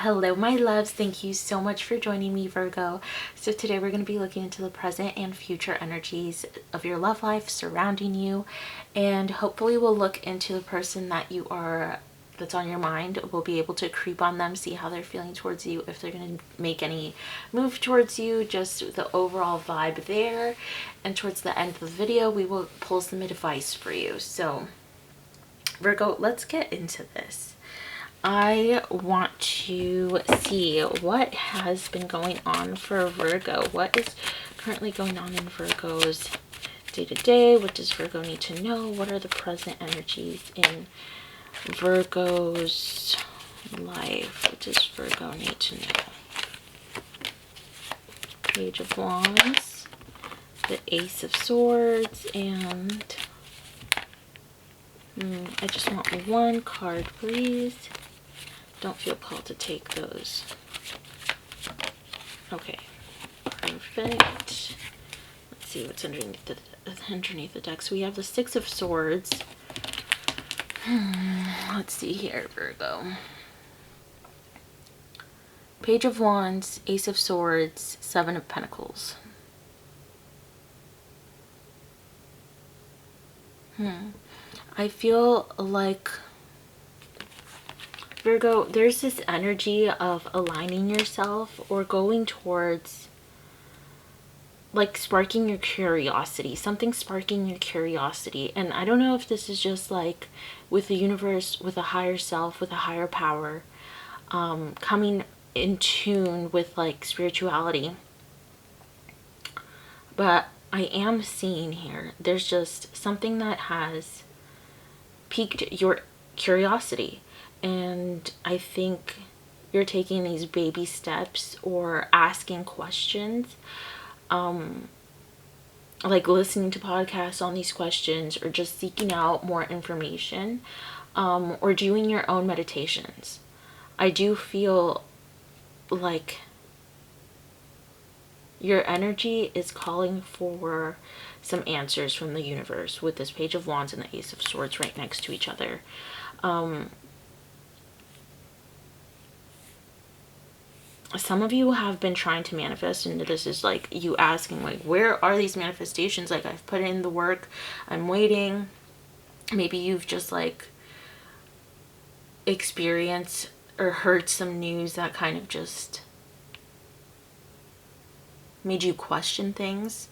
Hello my loves, thank you so much for joining me, Virgo. So today we're going to be looking into the present and future energies of your love life surrounding you, and hopefully we'll look into the person that's on your mind. We'll be able to creep on them, see how they're feeling towards you, if they're going to make any move towards you, just the overall vibe there. And towards the end of the video we will pull some advice for you. So Virgo, let's get into this. I want to see what has been going on for Virgo. What is currently going on in Virgo's day-to-day? What does Virgo need to know? What are the present energies in Virgo's life? What does Virgo need to know? Page of Wands, the Ace of Swords, and I just want one card, please. Don't feel called to take those. Okay, perfect. Let's see what's underneath the deck. So we have the Six of Swords. Let's see here, Virgo. Page of Wands, Ace of Swords, Seven of Pentacles. I feel like, Virgo, there's this energy of aligning yourself or going towards, like, sparking your curiosity, something sparking your curiosity. And I don't know if this is just like with the universe, with a higher self, with a higher power, coming in tune with like spirituality. But I am seeing here, there's just something that has piqued your curiosity. And I think you're taking these baby steps or asking questions, like listening to podcasts on these questions, or just seeking out more information, or doing your own meditations. I do feel like your energy is calling for some answers from the universe with this Page of Wands and the Ace of Swords right next to each other. Some of you have been trying to manifest, and this is like you asking, like, where are these manifestations? Like, I've put in the work, I'm waiting. Maybe you've just like experienced or heard some news that kind of just made you question things,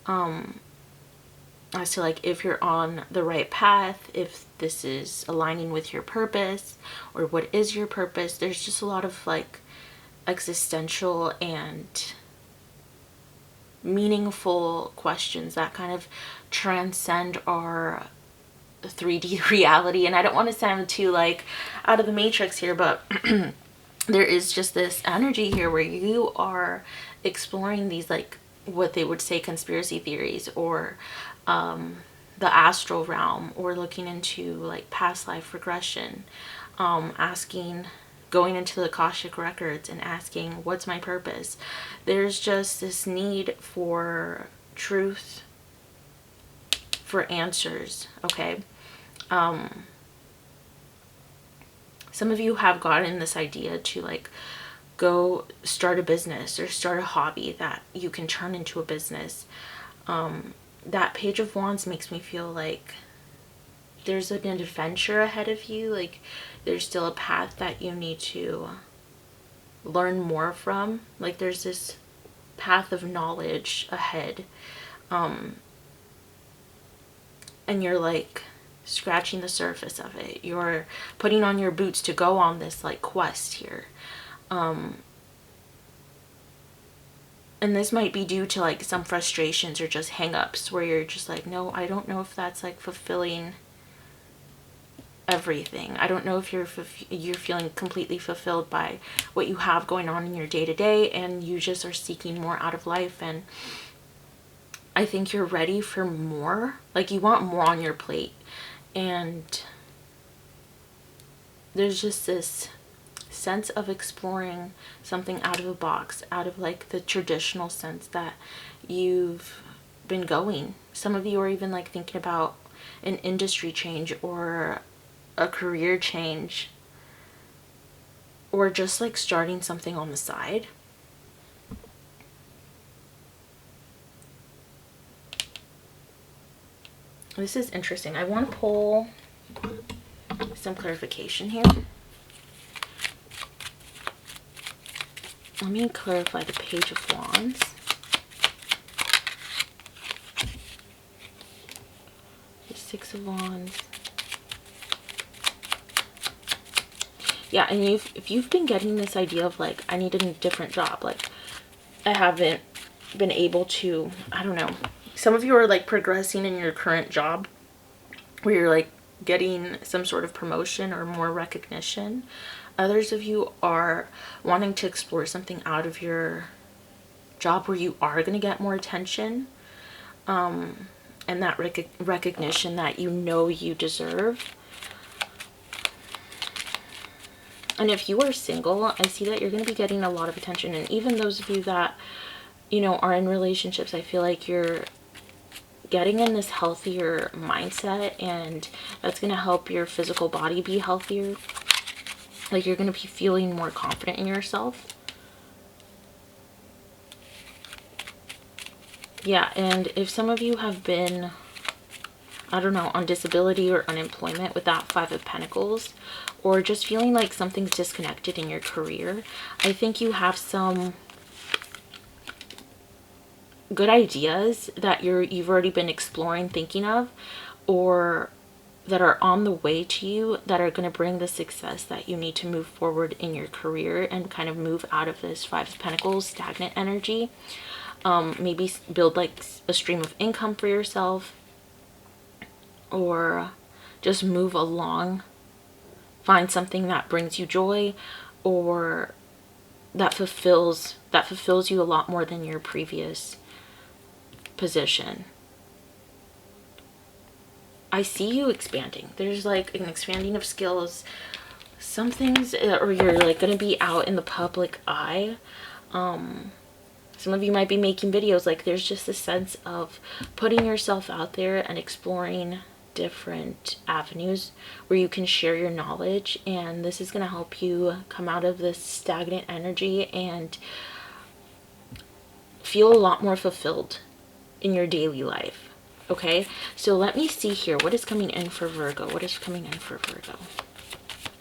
as to like if you're on the right path, if this is aligning with your purpose, or what is your purpose. There's just a lot of like existential and meaningful questions that kind of transcend our 3D reality. And I don't want to sound too like out of the matrix here, but there is just this energy here where you are exploring these, like, what they would say conspiracy theories, or the astral realm, or looking into like past life regression, going into the Akashic records and asking, what's my purpose? There's just this need for truth, for answers, okay? Some of you have gotten this idea to like go start a business or start a hobby that you can turn into a business. That Page of Wands makes me feel like there's an adventure ahead of you. Like, there's still a path that you need to learn more from. Like, there's this path of knowledge ahead, and you're like scratching the surface of it. You're putting on your boots to go on this like quest here, and this might be due to like some frustrations or just hang-ups where you're just like, no, I don't know if that's like fulfilling everything. I don't know if you're feeling completely fulfilled by what you have going on in your day-to-day, and you just are seeking more out of life. And I think you're ready for more. Like, you want more on your plate, and there's just this sense of exploring something out of the box, out of like the traditional sense that you've been going. Some of you are even like thinking about an industry change or a career change. or just like starting something on the side. This is interesting. I want to pull some clarification here. Let me clarify the Page of Wands. The Six of Wands. Yeah, and if you've been getting this idea of like, I need a different job, like I haven't been able to, I don't know. Some of you are like progressing in your current job where you're like getting some sort of promotion or more recognition. Others of you are wanting to explore something out of your job where you are going to get more attention, and that recognition that you know you deserve. And if you are single, I see that you're going to be getting a lot of attention. And even those of you that, you know, are in relationships, I feel like you're getting in this healthier mindset, and that's going to help your physical body be healthier. Like you're going to be feeling more confident in yourself. Yeah, and if some of you have been, I don't know, on disability or unemployment with that Five of Pentacles, or just feeling like something's disconnected in your career, I think you have some good ideas that you've already been exploring, thinking of, or that are on the way to you that are going to bring the success that you need to move forward in your career and kind of move out of this Five of Pentacles stagnant energy. Maybe build like a stream of income for yourself, or just move along, find something that brings you joy, or that fulfills you a lot more than your previous position. I see you expanding. There's like an expanding of skills. Some things, or you're like going to be out in the public eye. Some of you might be making videos. Like there's just a sense of putting yourself out there and exploring different avenues where you can share your knowledge. And this is going to help you come out of this stagnant energy and feel a lot more fulfilled in your daily life. Okay, so let me see here. What is coming in for Virgo? What is coming in for Virgo?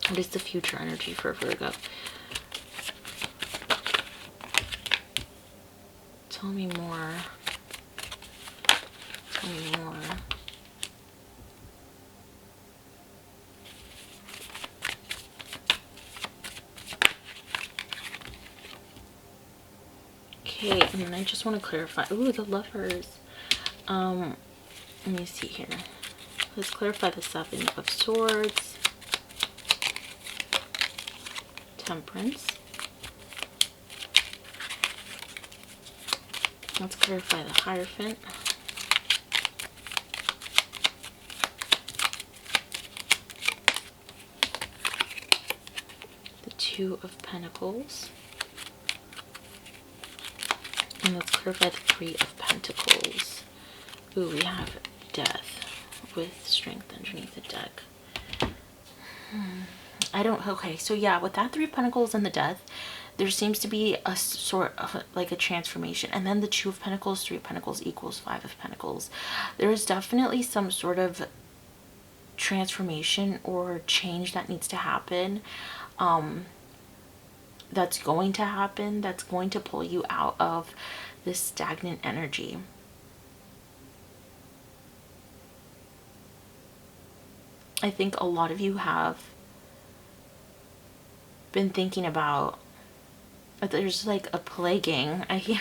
What is the future energy for Virgo? Tell me more. Tell me more. Okay, and then I just want to clarify. Ooh, the Lovers. Let me see here. Let's clarify the Seven of Swords. Temperance. Let's clarify the Hierophant. The Two of Pentacles. And let's clarify the Three of Pentacles. Ooh, we have Death with Strength underneath the deck. Okay, so yeah, with that Three of Pentacles and the Death, there seems to be a sort of like a transformation. And then the Two of Pentacles, Three of Pentacles equals Five of Pentacles. There is definitely some sort of transformation or change that needs to happen. That's going to happen. That's going to pull you out of this stagnant energy. I think a lot of you have been thinking about, there's like a plaguing, I hear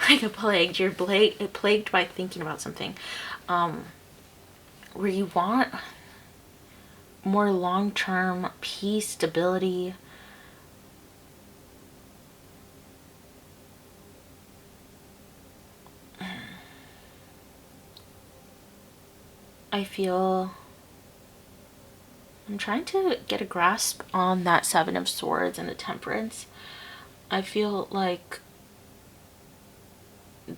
like a plague, you're plagued by thinking about something, where you want more long-term peace, stability. I feel, I'm trying to get a grasp on that Seven of Swords and the Temperance. I feel like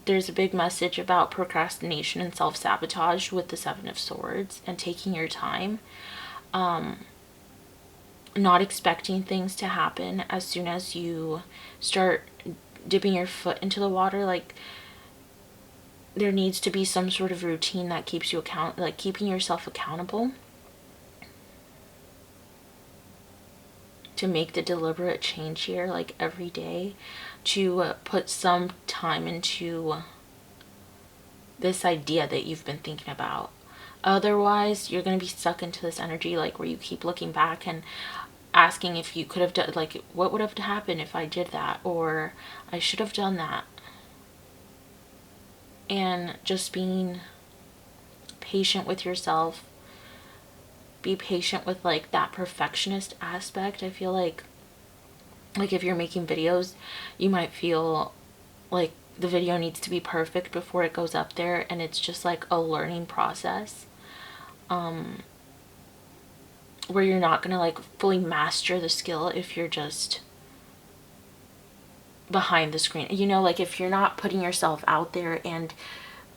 there's a big message about procrastination and self-sabotage with the Seven of Swords and taking your time. not expecting things to happen as soon as you start dipping your foot into the water. Like, there needs to be some sort of routine that keeps you like keeping yourself accountable to make the deliberate change here, like every day, to put some time into this idea that you've been thinking about. Otherwise, you're going to be stuck into this energy, like where you keep looking back and asking if you could have done, like, what would have happened if I did that, or I should have done that. And just being patient with yourself. Be patient with like that perfectionist aspect. I feel like if you're making videos, you might feel like the video needs to be perfect before it goes up there, and it's just like a learning process, where you're not gonna like fully master the skill if you're just behind the screen. You know, like if you're not putting yourself out there and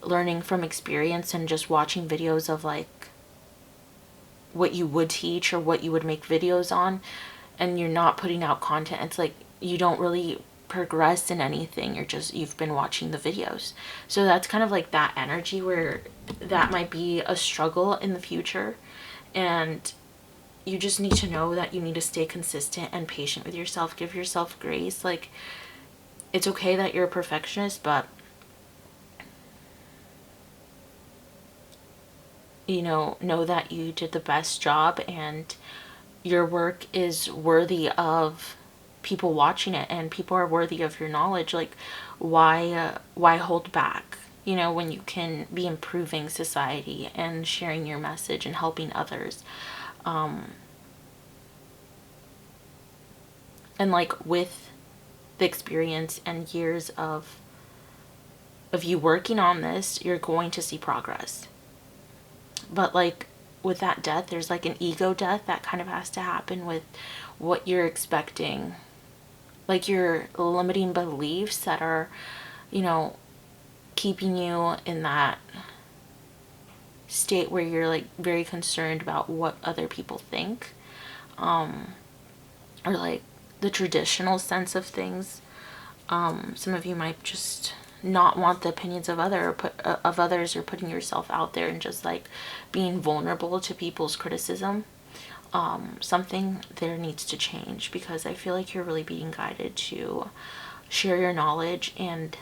learning from experience and just watching videos of like what you would teach or what you would make videos on, and you're not putting out content, it's like you don't really progress in anything. You've been watching the videos. So that's kind of like that energy where that might be a struggle in the future, and you just need to know that you need to stay consistent and patient with yourself. Give yourself grace. Like, it's okay that you're a perfectionist, but you know that you did the best job, and your work is worthy of people watching it, and people are worthy of your knowledge. Like, why hold back, you know, when you can be improving society and sharing your message and helping others. And like with the experience and years of you working on this, you're going to see progress. But like with that death, there's like an ego death that kind of has to happen with what you're expecting, like your limiting beliefs that are, you know, keeping you in that state where you're like very concerned about what other people think, or like the traditional sense of things. Some of you might just not want the opinions of others, or putting yourself out there and just like being vulnerable to people's criticism. Something there needs to change, because I feel like you're really being guided to share your knowledge and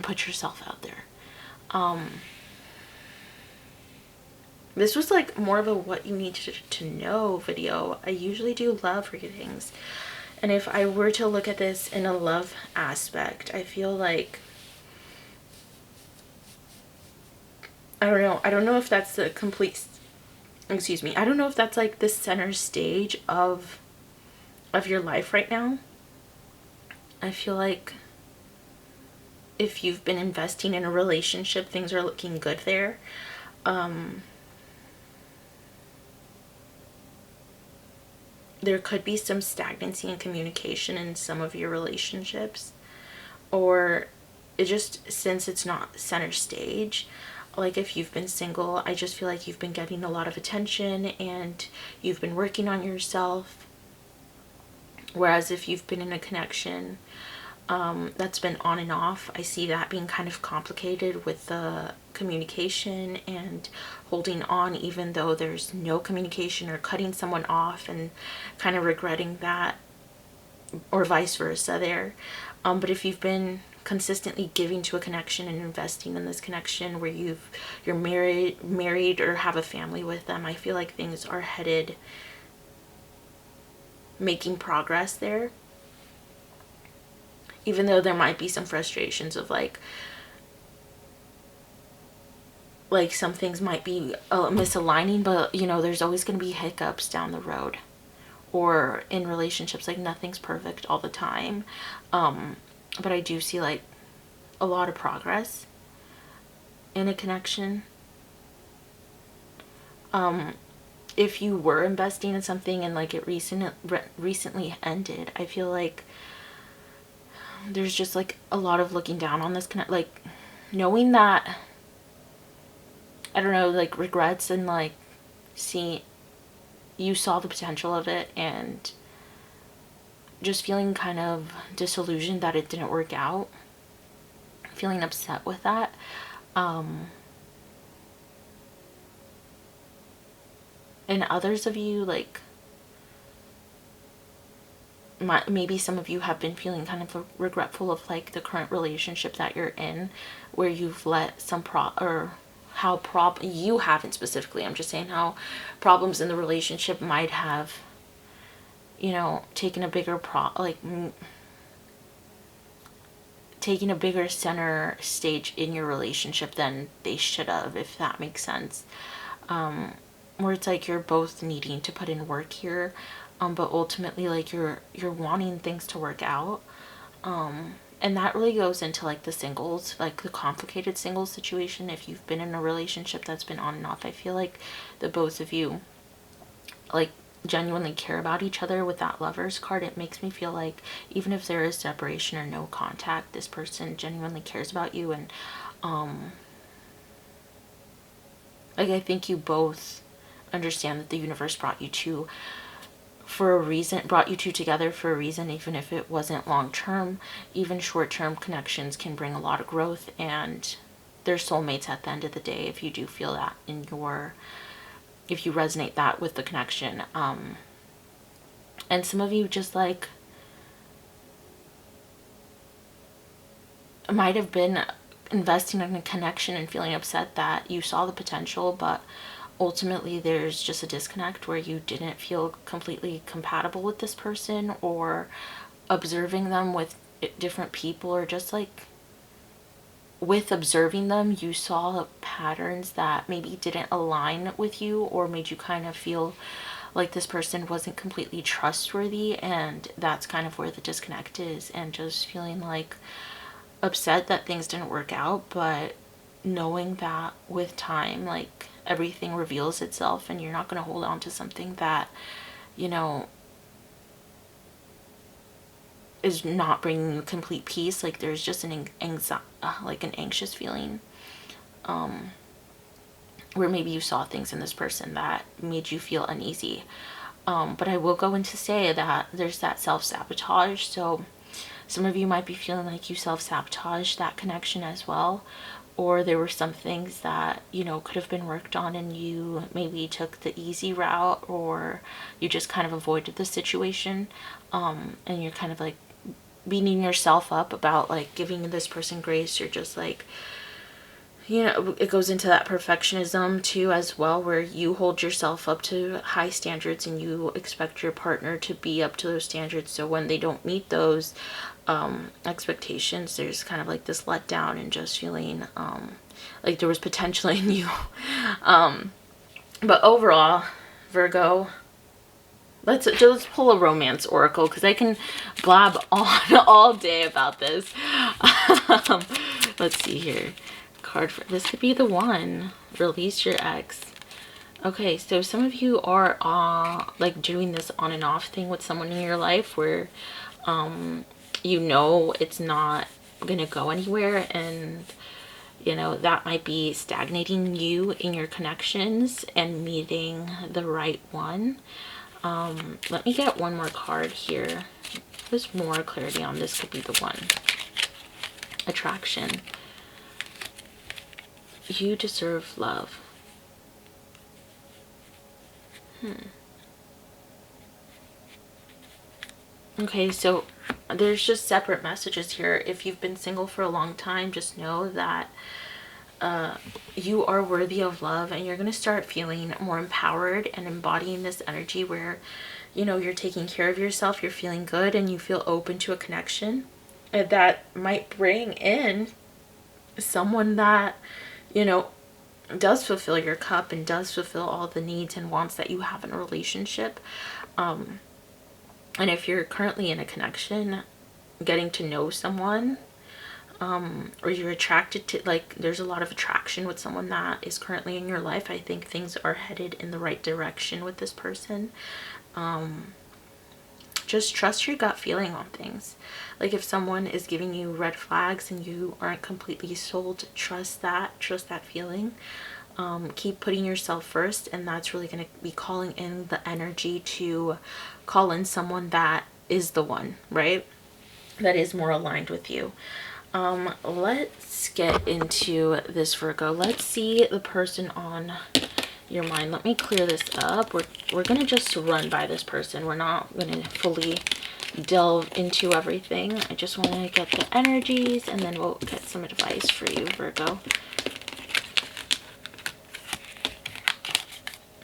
put yourself out there. This was like more of a what you need to know video. I usually do love readings, and if I were to look at this in a love aspect, I feel like, I don't know if that's the complete, excuse me, I don't know if that's like the center stage of your life right now. I feel like if you've been investing in a relationship, things are looking good there. There could be some stagnancy in communication in some of your relationships, or it just, since it's not center stage, like if you've been single, I just feel like you've been getting a lot of attention and you've been working on yourself. Whereas if you've been in a connection that's been on and off, I see that being kind of complicated with the communication and holding on even though there's no communication, or cutting someone off and kind of regretting that, or vice versa there. But if you've been consistently giving to a connection and investing in this connection where you're married or have a family with them, I feel like things are headed, making progress there. Even though there might be some frustrations of like some things might be misaligning, but you know, there's always going to be hiccups down the road, or in relationships, like nothing's perfect all the time. But I do see like a lot of progress in a connection. If you were investing in something and like it recently ended, I feel like there's just like a lot of looking down on this like knowing that I don't know, like regrets and like see you saw the potential of it and just feeling kind of disillusioned that it didn't work out, feeling upset with that. And others of you, like, maybe some of you have been feeling kind of regretful of like the current relationship that you're in, where you've let some or how you haven't specifically, I'm just saying how problems in the relationship might have, you know, taken a bigger taking a bigger center stage in your relationship than they should have, if that makes sense. Where it's like you're both needing to put in work here, but ultimately like you're wanting things to work out. And that really goes into like the singles, like the complicated singles situation. If you've been in a relationship that's been on and off, I feel like the both of you like genuinely care about each other. With that Lovers card, it makes me feel like even if there is separation or no contact, this person genuinely cares about you. And like I think you both understand that the universe brought you two for a reason, brought you two together for a reason, even if it wasn't long term. Even short term connections can bring a lot of growth, and they're soulmates at the end of the day, if you do feel that in your, if you resonate that with the connection. And some of you just like might have been investing in a connection and feeling upset that you saw the potential, but ultimately there's just a disconnect where you didn't feel completely compatible with this person, or observing them with different people, or just like with observing them you saw patterns that maybe didn't align with you, or made you kind of feel like this person wasn't completely trustworthy. And that's kind of where the disconnect is, and just feeling like upset that things didn't work out, but knowing that with time, like everything reveals itself, and you're not going to hold on to something that, you know, is not bringing you complete peace. Like there's just an like an anxious feeling, where maybe you saw things in this person that made you feel uneasy. But I will go into say that there's that self-sabotage. So some of you might be feeling like you self-sabotaged that connection as well, or there were some things that, you know, could have been worked on and you maybe took the easy route, or you just kind of avoided the situation. And you're kind of like beating yourself up about like giving this person grace. You're just like, you know, it goes into that perfectionism too as well, where you hold yourself up to high standards and you expect your partner to be up to those standards. So when they don't meet those expectations, there's kind of like this letdown, and just feeling like there was potential in you. But overall, Virgo, let's pull a romance oracle, because I can blab on all day about this. Let's see here. Card for this could be the one. Release your ex. Okay, so some of you are like doing this on and off thing with someone in your life, where you know it's not gonna go anywhere, and you know that might be stagnating you in your connections and meeting the right one. Let me get one more card here. There's more clarity on this. Could be the one. Attraction. You deserve love. Okay, so there's just separate messages here. If you've been single for a long time, just know that you are worthy of love, and you're going to start feeling more empowered and embodying this energy where, you know, you're taking care of yourself, you're feeling good, and you feel open to a connection that might bring in someone that, you know, does fulfill your cup and does fulfill all the needs and wants that you have in a relationship. And if you're currently in a connection, getting to know someone, or you're attracted to, like, there's a lot of attraction with someone that is currently in your life, I think things are headed in the right direction with this person. Just trust your gut feeling on things. Like if someone is giving you red flags and you aren't completely sold, trust that feeling. Keep putting yourself first, and that's really going to be calling in the energy to call in someone that is the one, right? That is more aligned with you. Let's get into this, Virgo. Let's see the person on your mind. Let me clear this up. We're gonna just run by this person. We're not gonna fully delve into everything. I just want to get the energies, and then we'll get some advice for you, Virgo.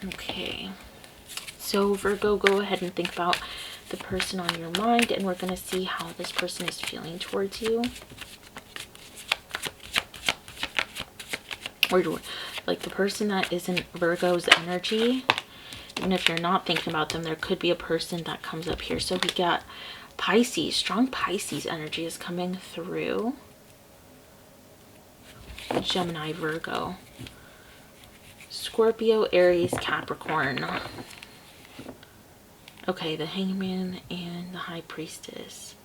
Okay, so Virgo, go ahead and think about the person on your mind, and we're going to see how this person is feeling towards you. Or like the person that isn't Virgo's energy, and if you're not thinking about them, there could be a person that comes up here. So we got Pisces. Strong Pisces energy is coming through. Gemini, Virgo, Scorpio, Aries, Capricorn. Okay, the Hangman and the High Priestess.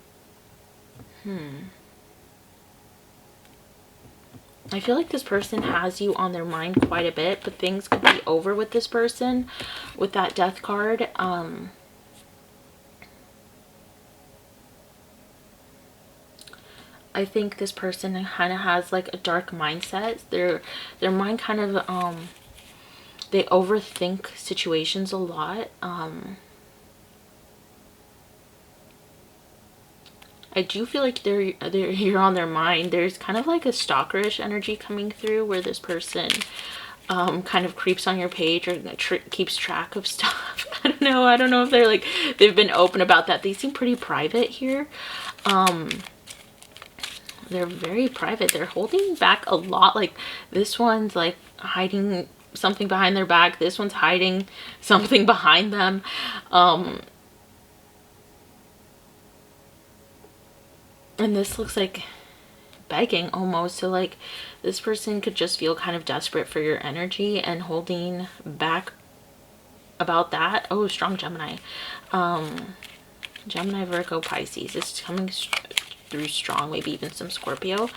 I feel like this person has you on their mind quite a bit, but things could be over with this person with that Death card. I think this person kind of has like a dark mindset. Their mind kind of they overthink situations a lot. I do feel like you're on their mind. There's kind of like a stalkerish energy coming through, where this person kind of creeps on your page or keeps track of stuff. I don't know if they've been open about that. They seem pretty private here. They're very private. They're holding back a lot. Like this one's like hiding something behind their back. This one's hiding something behind them. And this looks like begging almost. So like this person could just feel kind of desperate for your energy and holding back about that. Oh, strong Gemini. Gemini, Virgo, Pisces. It's coming through strong. Maybe even some Scorpio.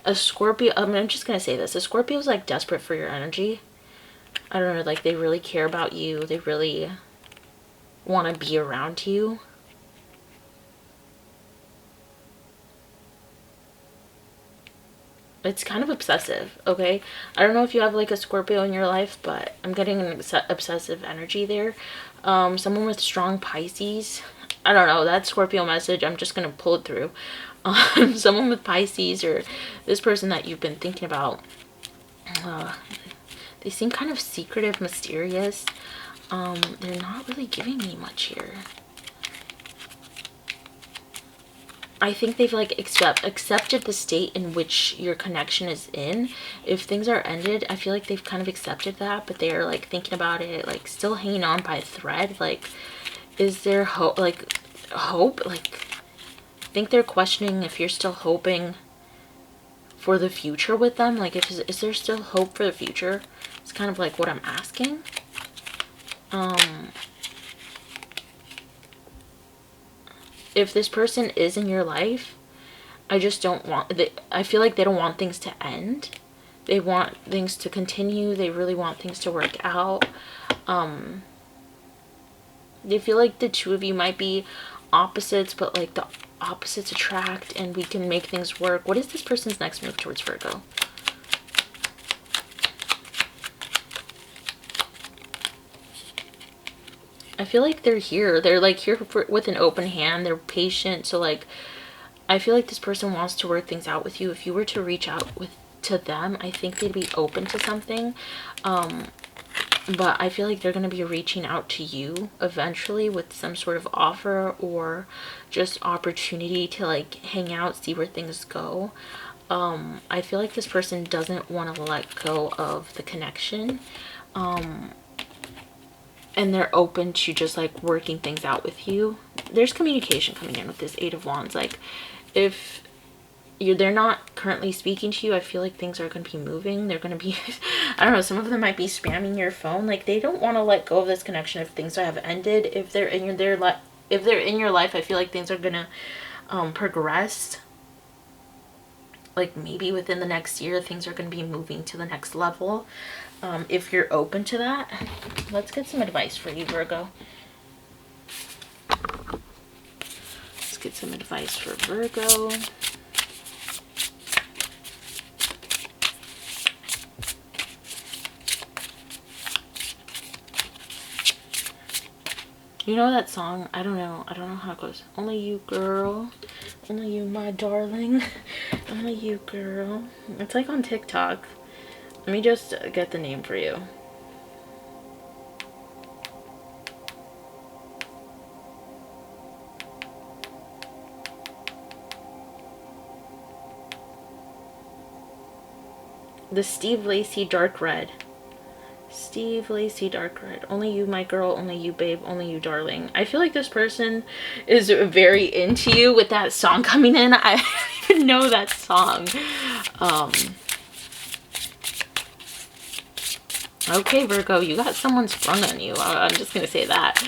A Scorpio, I'm just gonna say this. A Scorpio is like desperate for your energy. I don't know, like they really care about you. They really want to be around you. It's kind of obsessive, okay? I don't know if you have like a Scorpio in your life, but I'm getting an obsessive energy there. Someone with strong Pisces. I don't know, that Scorpio message, I'm just going to pull it through. Someone with Pisces, or this person that you've been thinking about. They seem kind of secretive, mysterious. They're not really giving me much here. I think they've like accepted the state in which your connection is in. If things are ended, I feel like they've kind of accepted that, but they're like thinking about it, like still hanging on by a thread. Like, is there hope? Like, hope? Like, I think they're questioning if you're still hoping for the future with them. Like, is there still hope for the future? It's kind of like what I'm asking. If this person is in your life, I just don't want, I feel like they don't want things to end. They want things to continue. They really want things to work out. They feel like the two of you might be opposites, but like the opposites attract and we can make things work. What is this person's next move towards Virgo? I feel like they're here. They're like here with an open hand. They're patient. So like, I feel like this person wants to work things out with you. If you were to reach out to them, I think they'd be open to something. But I feel like they're going to be reaching out to you eventually with some sort of offer or just opportunity to like hang out, see where things go. I feel like this person doesn't want to let go of the connection. And they're open to just like working things out with you. There's communication coming in with this Eight of Wands. Like if they're not currently speaking to you, I feel like things are going to be moving. They're going to be, I don't know, some of them might be spamming your phone. Like they don't want to let go of this connection if things have ended. If they're in your life, I feel like things are going to progress. Like maybe within the next year, things are going to be moving to the next level. if you're open to that. Let's get some advice for you, Virgo. Let's get some advice for Virgo. You know that song? I don't know how it goes. Only you, girl. Only you, my darling. Only you, girl. It's like on TikTok. Let me just get the name for you. The Steve Lacy Dark Red. Steve Lacy Dark Red. Only you, my girl. Only you, babe. Only you, darling. I feel like this person is very into you with that song coming in. I don't even know that song. Okay, Virgo, you got someone sprung on you. I'm just gonna say that.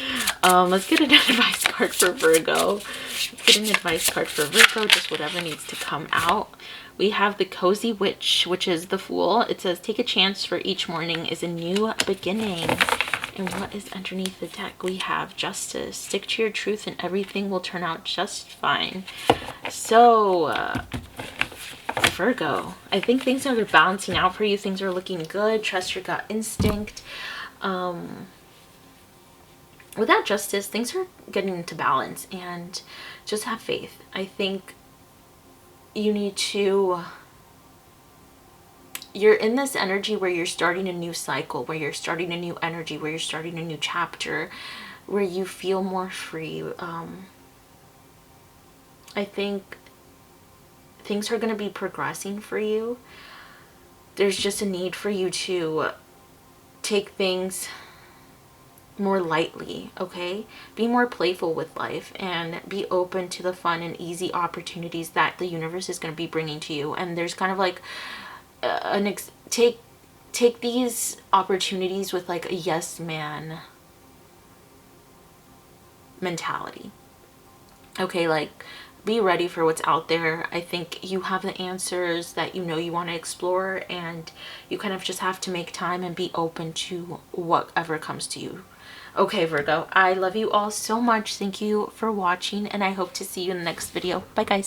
Let's get an advice card for Virgo. Let's get an advice card for Virgo, just whatever needs to come out. We have the Cozy Witch, which is the Fool. It says, take a chance, for each morning is a new beginning. And what is underneath the deck? We have Justice. Stick to your truth and everything will turn out just fine. So, Virgo, I think things are balancing out for you. Things are looking good. Trust your gut instinct. Without Justice, things are getting into balance, and just have faith. I think you need to, you're in this energy where you're starting a new cycle, where you're starting a new energy, where you're starting a new chapter, where you feel more free. I think things are going to be progressing for you. There's just a need for you to take things more lightly, okay? Be more playful with life and be open to the fun and easy opportunities that the universe is going to be bringing to you. And there's kind of like take these opportunities with like a yes man mentality, okay? Like, be ready for what's out there. I think you have the answers that you know you want to explore, and you kind of just have to make time and be open to whatever comes to you. Okay, Virgo, I love you all so much. Thank you for watching, and I hope to see you in the next video. Bye, guys.